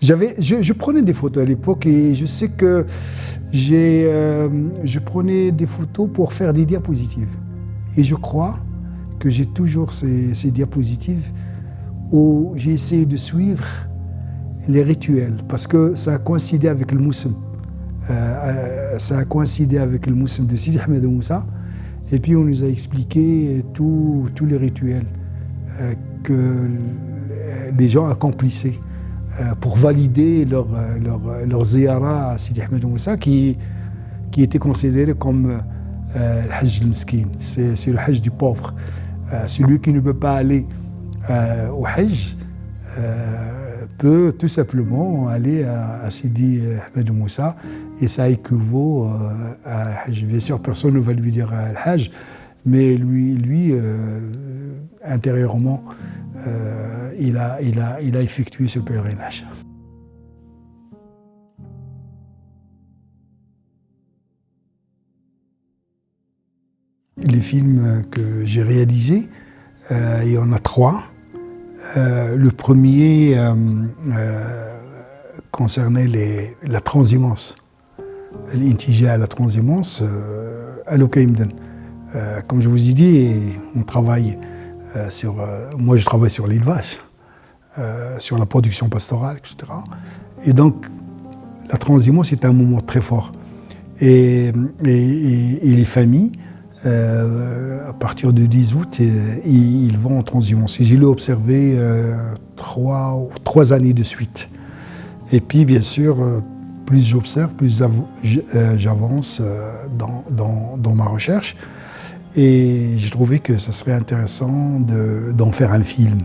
Je prenais des photos à l'époque et je sais que je prenais des photos pour faire des diapositives. Et je crois que j'ai toujours ces diapositives où j'ai essayé de suivre les rituels, parce que ça a coïncidé avec le Moussem. Ça a coïncidé avec le Moussem de Sidi Ahmed Moussa. Et puis on nous a expliqué tous les rituels que les gens accomplissaient pour valider leur ziyara à Sidi Ahmed Moussa, qui était considéré comme le Hajj al-Miskin, c'est le Hajj du pauvre. Celui qui ne peut pas aller au Hajj peut tout simplement aller à Sidi Ahmed Moussa, et ça équivaut à Hajj. Bien sûr, personne ne va lui dire le Hajj, mais lui intérieurement, il a effectué ce pèlerinage. Les films que j'ai réalisés, il y en a 3. Le premier concernait la transhumance, l'intija, la transhumance à l'Okaïmden. Comme je vous ai dit, on travaille moi je travaille sur l'élevage, sur la production pastorale, etc. Et donc la transhumance est un moment très fort. Et les familles, à partir du 10 août, ils vont en transhumance. Et je l'ai observé 3 années de suite. Et puis, bien sûr, plus j'observe, plus j'avance dans ma recherche. Et j'ai trouvé que ça serait intéressant d'en faire un film.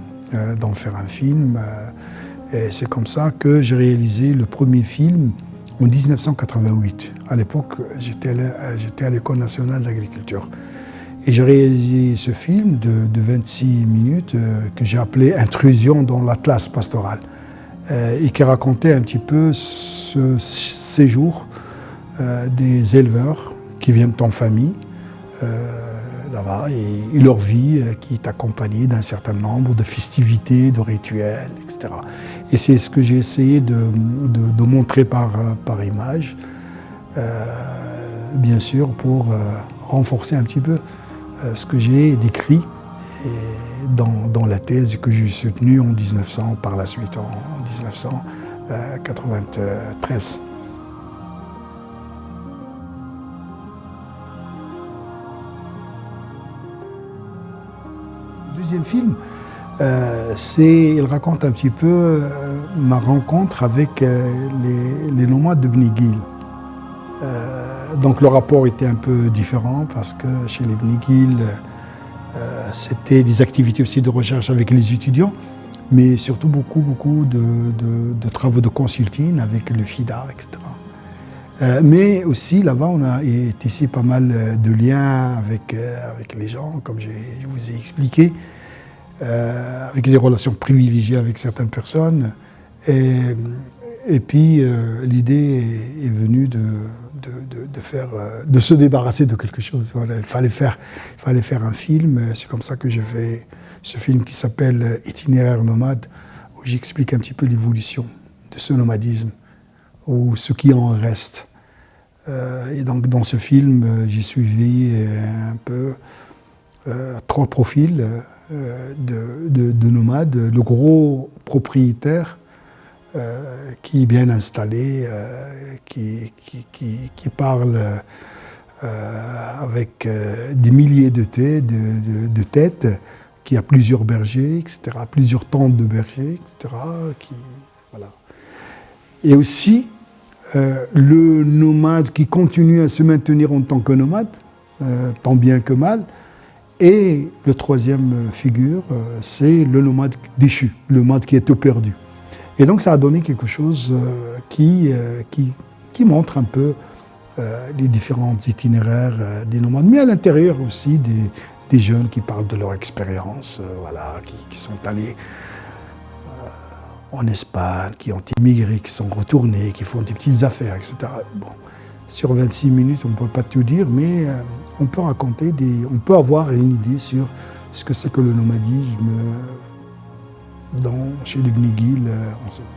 Et c'est comme ça que j'ai réalisé le premier film en 1988. À l'époque, j'étais à l'École nationale d'agriculture. Et j'ai réalisé ce film de 26 minutes que j'ai appelé « Intrusion dans l'Atlas pastoral » et qui racontait un petit peu ce séjour des éleveurs qui viennent en famille là-bas, et leur vie qui est accompagnée d'un certain nombre de festivités, de rituels, etc. Et c'est ce que j'ai essayé de montrer par image, bien sûr, pour renforcer un petit peu ce que j'ai décrit dans la thèse que j'ai soutenue par la suite, en 1993. Le deuxième film, il raconte un petit peu ma rencontre avec les nomades de Bni Ghil. Donc le rapport était un peu différent parce que chez les Bni Ghil, c'était des activités aussi de recherche avec les étudiants, mais surtout beaucoup de travaux de consulting avec le FIDA, etc. Mais aussi là-bas, on a tissé pas mal de liens avec les gens, comme je vous ai expliqué, avec des relations privilégiées avec certaines personnes. Et puis l'idée est venue de se débarrasser de quelque chose. Voilà, il fallait faire un film. C'est comme ça que j'ai fait ce film qui s'appelle Itinéraire nomade, où j'explique un petit peu l'évolution de ce nomadisme, ou ce qui en reste. Et donc dans ce film, j'ai suivi un peu 3 profils de nomades. Le gros propriétaire qui est bien installé, qui parle avec des milliers de têtes, qui a plusieurs bergers, etc., plusieurs tentes de bergers, etc. Voilà. Et aussi le nomade qui continue à se maintenir en tant que nomade, tant bien que mal. Et le troisième figure, c'est le nomade déchu, le nomade qui est tout perdu. Et donc ça a donné quelque chose qui montre un peu les différents itinéraires des nomades, mais à l'intérieur aussi des jeunes qui parlent de leur expérience, voilà, qui sont allés en Espagne, qui ont immigré, qui sont retournés, qui font des petites affaires, etc. Bon, sur 26 minutes, on ne peut pas tout dire, mais on peut raconter on peut avoir une idée sur ce que c'est que le nomadisme chez les Bni Ghil en ce moment.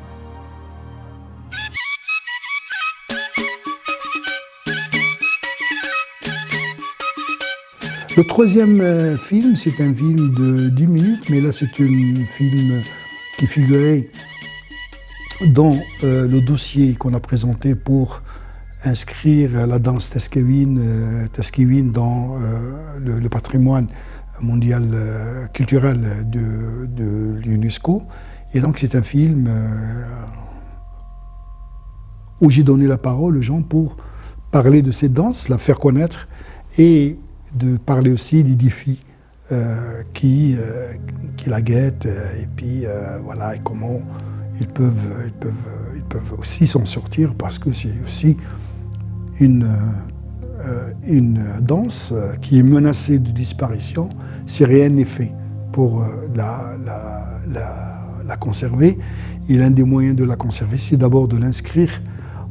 Le troisième film, c'est un film de 10 minutes, mais là c'est un film qui figurait dans le dossier qu'on a présenté pour inscrire la danse Teskewin dans le patrimoine mondial culturel de l'UNESCO. Et donc c'est un film où j'ai donné la parole aux gens pour parler de cette danse, la faire connaître et de parler aussi des défis qui la guettent et puis voilà, et comment ils peuvent aussi s'en sortir parce que c'est aussi une danse qui est menacée de disparition si rien n'est fait pour la conserver. Et l'un des moyens de la conserver, c'est d'abord de l'inscrire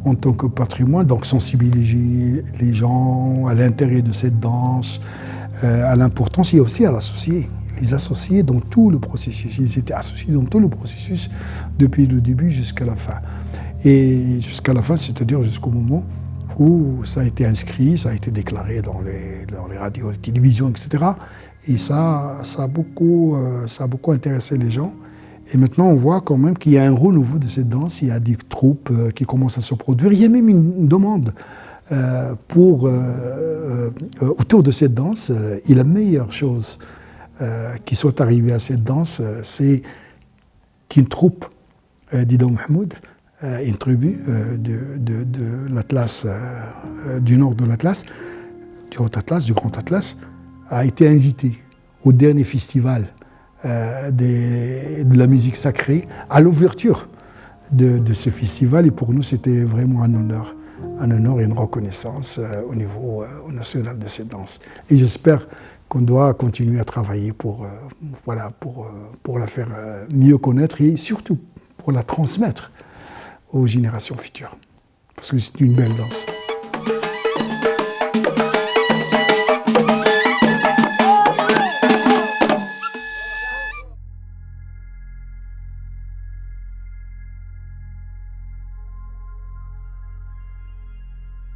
en tant que patrimoine, donc sensibiliser les gens à l'intérêt de cette danse, à l'importance et aussi à l'associer. Les associer dans tout le processus. Ils étaient associés dans tout le processus depuis le début jusqu'à la fin. Et jusqu'à la fin, c'est-à-dire jusqu'au moment où ça a été inscrit, ça a été déclaré dans les radios, les télévisions, etc. Et ça a beaucoup intéressé les gens. Et maintenant, on voit quand même qu'il y a un renouveau de cette danse. Il y a des troupes qui commencent à se produire. Il y a même une demande autour de cette danse. Et la meilleure chose qui soit arrivée à cette danse, c'est qu'une troupe d'Ida Mahmoud, une tribu de l'Atlas, du nord de l'Atlas, du Haut Atlas, du Grand Atlas, a été invitée au dernier festival de la musique sacrée, à l'ouverture de ce festival. Et pour nous, c'était vraiment un honneur et une reconnaissance au niveau national de cette danse. Et j'espère qu'on doit continuer à travailler pour la faire mieux connaître et surtout pour la transmettre aux générations futures. Parce que c'est une belle danse.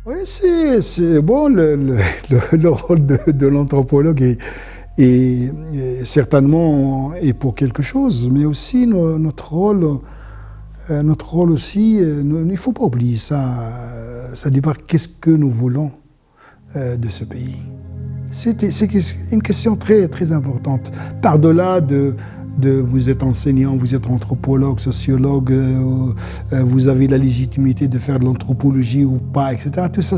Oui, c'est bon, le rôle de l'anthropologue est certainement est pour quelque chose, mais aussi notre rôle aussi, il ne faut pas oublier ça. Ça dépend qu'est-ce que nous voulons de ce pays. C'est une question très, très importante. Par-delà de vous êtes enseignant, vous êtes anthropologue, sociologue, vous avez la légitimité de faire de l'anthropologie ou pas, etc. Tout ça,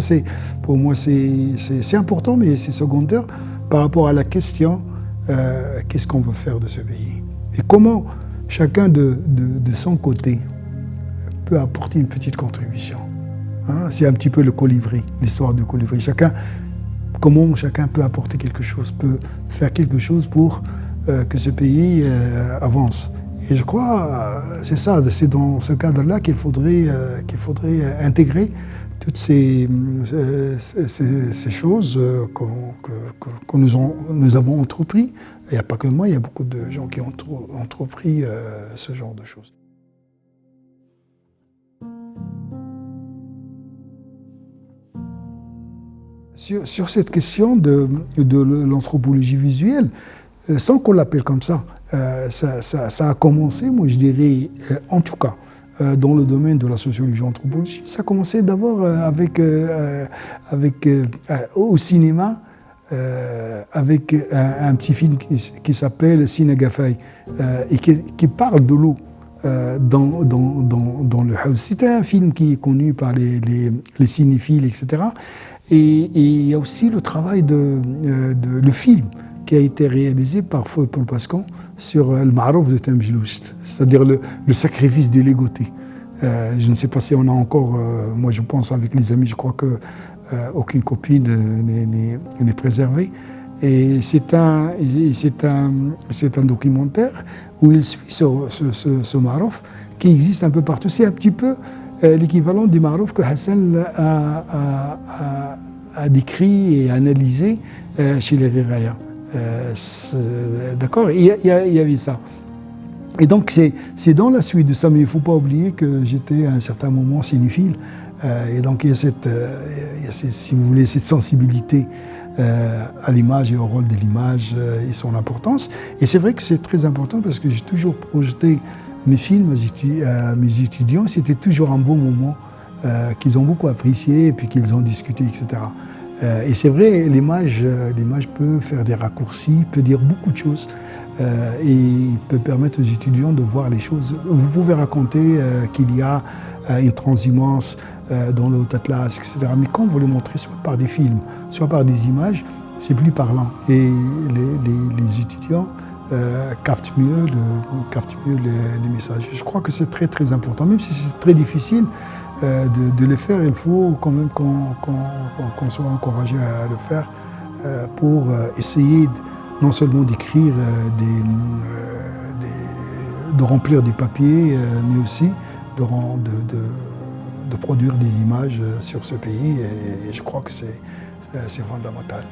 pour moi, c'est important, mais c'est secondaire par rapport à la question qu'est-ce qu'on veut faire de ce pays et comment chacun de son côté peut apporter une petite contribution. Hein, c'est un petit peu le colibri, l'histoire du colibri. Comment chacun peut apporter quelque chose, peut faire quelque chose pour que ce pays avance. Et je crois, c'est dans ce cadre-là qu'il faudrait intégrer toutes ces choses que nous avons entrepris. Il n'y a pas que moi, il y a beaucoup de gens qui ont entrepris ce genre de choses. Sur cette question de l'anthropologie visuelle, sans qu'on l'appelle comme ça, ça a commencé, moi je dirais, en tout cas, dans le domaine de la sociologie anthropologie, ça a commencé d'abord au cinéma, avec un petit film qui s'appelle Sinagafay, et qui parle de l'eau dans le house. C'est un film qui est connu par les cinéphiles, etc. Et il y a aussi le travail le film qui a été réalisé par Paul Pascan sur le Marouf de Temjloucht, c'est-à-dire le sacrifice de l'égoté. Je ne sais pas si on a encore, moi je pense avec les amis, je crois qu'aucune copie n'est préservée. Et c'est un documentaire où il suit ce Marouf qui existe un peu partout. C'est un petit peu l'équivalent du Marouf que Hassan a décrit et analysé chez les Riraya. D'accord, il y avait ça. Et donc c'est dans la suite de ça, mais il ne faut pas oublier que j'étais à un certain moment cinéphile, et donc il y a si vous voulez, cette sensibilité à l'image et au rôle de l'image et son importance. Et c'est vrai que c'est très important parce que j'ai toujours projeté mes films à mes étudiants. C'était toujours un bon moment qu'ils ont beaucoup apprécié et puis qu'ils ont discuté, etc. Et c'est vrai, l'image peut faire des raccourcis, peut dire beaucoup de choses et peut permettre aux étudiants de voir les choses. Vous pouvez raconter qu'il y a une transhumance dans le Haut-Atlas, etc. Mais quand vous le montrez soit par des films, soit par des images, c'est plus parlant. Et les étudiants captent mieux les messages. Je crois que c'est très très important, même si c'est très difficile de le faire. Il faut quand même qu'on soit encouragé à le faire pour essayer non seulement d'écrire, de remplir du papier, mais aussi de produire des images sur ce pays. Et je crois que c'est fondamental.